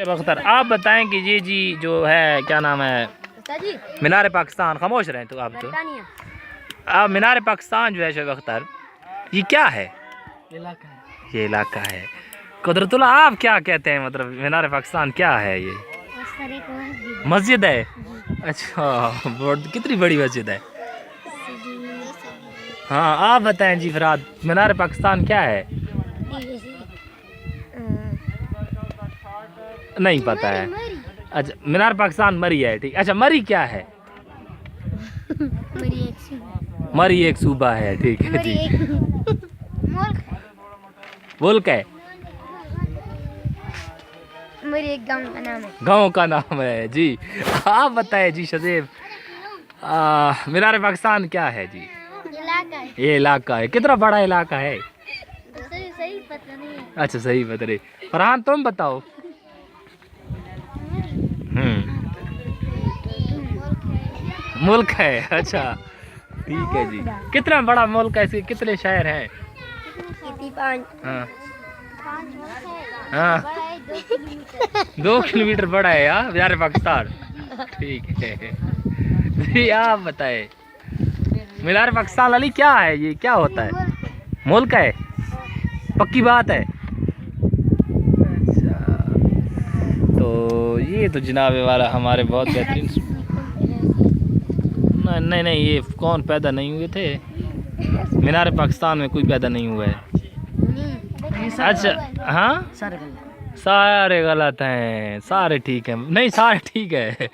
बख्तर, आप बताएं कि ये जी जो है क्या नाम है मीनार पाकिस्तान, खामोश रहें तो आप मीनार पाकिस्तान जो है शेख अख्तर, ये क्या है? इलाका है। ये इलाका है। कुदरतुल्लाह आप क्या कहते हैं, मतलब मीनार पाकिस्तान क्या है? ये मस्जिद है। अच्छा, कितनी बड़ी मस्जिद है? हाँ आप बताएं जी फराद, मीनार पाकिस्तान क्या है? नहीं पता है। अच्छा, मीनार पाकिस्तान मरी है, ठीक। अच्छा, मरी क्या है? मरी एक सूबा है, ठीक है जी। मुल्क है, मेरी एक गांव का नाम है। गाँव का नाम है जी। आप बताएं जी शजीब, मीनार पाकिस्तान क्या है जी? इलाका है। ये इलाका है। कितना बड़ा इलाका है? सही पता नहीं है। अच्छा, सही बता रहे। फरहान तुम बताओ। मुल्क है। अच्छा, ठीक है जी। कितना बड़ा मुल्क है, इसके कितने शहर हैं? हाँ हाँ, 2 किलोमीटर बड़ा है यार मीनार पाकिस्तान, ठीक है जी। आप बताए मीनार पाकिस्तान अली क्या है, ये क्या होता है? मुल्क है, पक्की बात है। अच्छा, तो ये तो जनाब वाला हमारे बहुत बेहतरीन। नहीं नहीं, ये कौन पैदा नहीं हुए थे? मीनार पाकिस्तान में कोई पैदा नहीं हुआ है। अच्छा, हाँ, सारे गलत हैं, सारे ठीक हैं। नहीं, सारे ठीक है।